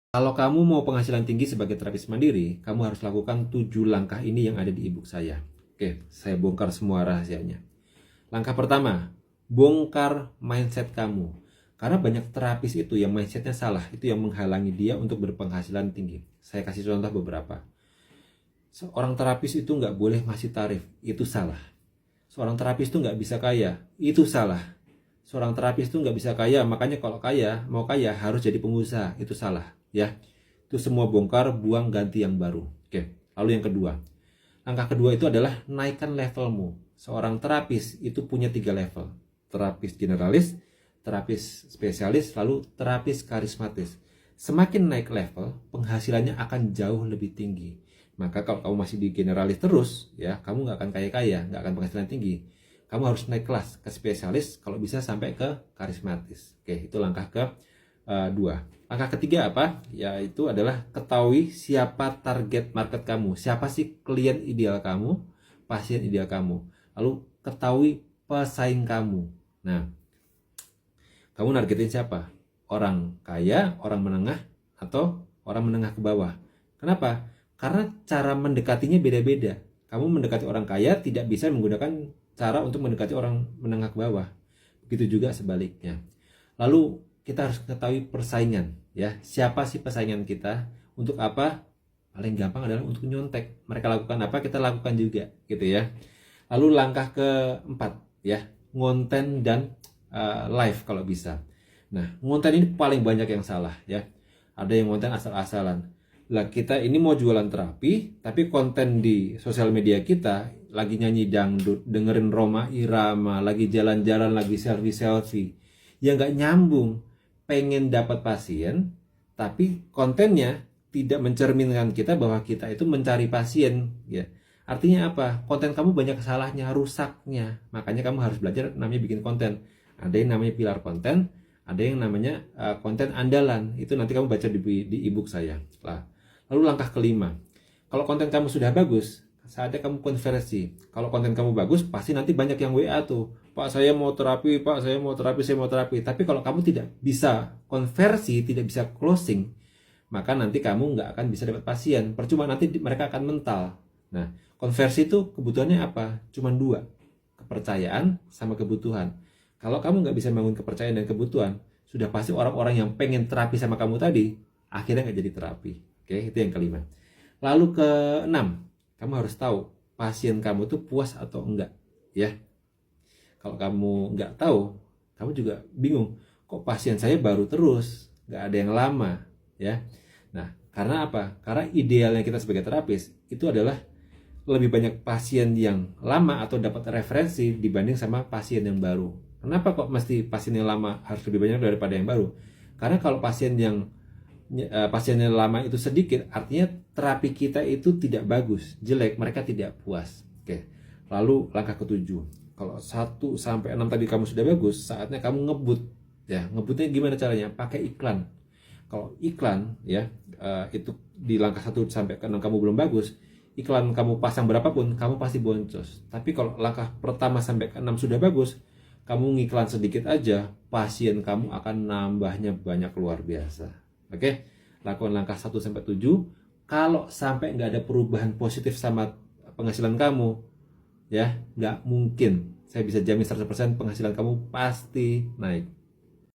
Kalau kamu mau penghasilan tinggi sebagai terapis mandiri, kamu harus lakukan 7 langkah ini yang ada di ebook saya. Oke, saya bongkar semua rahasianya. Langkah pertama, bongkar mindset kamu. Karena banyak terapis itu yang mindsetnya salah, itu yang menghalangi dia untuk berpenghasilan tinggi. Saya kasih contoh beberapa. Seorang terapis itu nggak boleh ngasih tarif, itu salah. Seorang terapis itu nggak bisa kaya, itu salah. Seorang terapis itu nggak bisa kaya, makanya kalau kaya, mau kaya harus jadi pengusaha, itu salah. Ya, itu semua bongkar, buang, ganti yang baru. Oke, lalu yang kedua, langkah kedua itu adalah naikkan levelmu. Seorang terapis itu punya 3 level: terapis generalis, terapis spesialis, lalu terapis karismatis. Semakin naik level, penghasilannya akan jauh lebih tinggi. Maka kalau kamu masih di generalis terus, ya kamu nggak akan kaya-kaya, nggak akan penghasilan tinggi. Kamu harus naik kelas ke spesialis, kalau bisa sampai ke karismatis. Oke, itu langkah kedua. Langkah ketiga apa? Yaitu adalah ketahui siapa target market kamu. Siapa sih klien ideal kamu, pasien ideal kamu. Lalu ketahui pesaing kamu. Nah, kamu nargetin siapa? Orang kaya, orang menengah, atau orang menengah ke bawah. Kenapa? Karena cara mendekatinya beda-beda. Kamu mendekati orang kaya tidak bisa menggunakan cara untuk mendekati orang menengah ke bawah. Begitu juga sebaliknya. Lalu kita harus ketahui persaingan, ya. Siapa sih persaingan kita? Untuk apa? Paling gampang adalah untuk nyontek. Mereka lakukan apa, kita lakukan juga, gitu ya. Lalu langkah keempat, ya, ngonten dan live kalau bisa. Nah, ngonten ini paling banyak yang salah, ya. Ada yang ngonten asal-asalan. Lah, kita ini mau jualan terapi, tapi konten di sosial media kita lagi nyanyi dangdut, dengerin Rhoma Irama, lagi jalan-jalan, lagi selfie-selfie. Ya nggak nyambung. Pengen dapat pasien, tapi kontennya tidak mencerminkan kita bahwa kita itu mencari pasien, ya. Artinya apa? Konten kamu banyak salahnya, rusaknya. Makanya kamu harus belajar namanya bikin konten. Ada yang namanya pilar konten, ada yang namanya konten andalan. Itu nanti kamu baca di ebook saya. Lalu langkah kelima, kalau konten kamu sudah bagus, saatnya kamu konversi. Kalau konten kamu bagus, pasti nanti banyak yang WA tuh. Pak, saya mau terapi, Pak, saya mau terapi, saya mau terapi. Tapi kalau kamu tidak bisa konversi, tidak bisa closing, maka nanti kamu nggak akan bisa dapat pasien. Percuma, nanti mereka akan mental. Nah, konversi itu kebutuhannya apa? Cuma 2, kepercayaan sama kebutuhan. Kalau kamu nggak bisa membangun kepercayaan dan kebutuhan, sudah pasti orang-orang yang pengen terapi sama kamu tadi, akhirnya nggak jadi terapi. Oke, itu yang kelima. Lalu keenam, kamu harus tahu pasien kamu tuh puas atau enggak, ya. Kalau kamu nggak tahu, kamu juga bingung. Kok pasien saya baru terus, nggak ada yang lama, ya. Nah, karena apa? Karena idealnya kita sebagai terapis itu adalah lebih banyak pasien yang lama atau dapat referensi dibanding sama pasien yang baru. Kenapa kok mesti pasien yang lama harus lebih banyak daripada yang baru? Karena kalau pasiennya lama itu sedikit, artinya terapi kita itu tidak bagus, jelek, mereka tidak puas. Oke. Lalu langkah ketujuh, kalau 1 sampai 6 tadi kamu sudah bagus, saatnya kamu ngebut. Ya, ngebutnya gimana caranya? Pakai iklan. Kalau iklan, ya, itu di langkah 1 sampai ke 6 kamu belum bagus, iklan kamu pasang berapapun, kamu pasti boncos. Tapi kalau langkah pertama sampai ke 6 sudah bagus, kamu ngiklan sedikit aja, pasien kamu akan nambahnya banyak luar biasa. Oke, lakukan langkah 1 sampai 7. Kalau sampai nggak ada perubahan positif sama penghasilan kamu, ya nggak mungkin. Saya bisa jamin 100% penghasilan kamu pasti naik.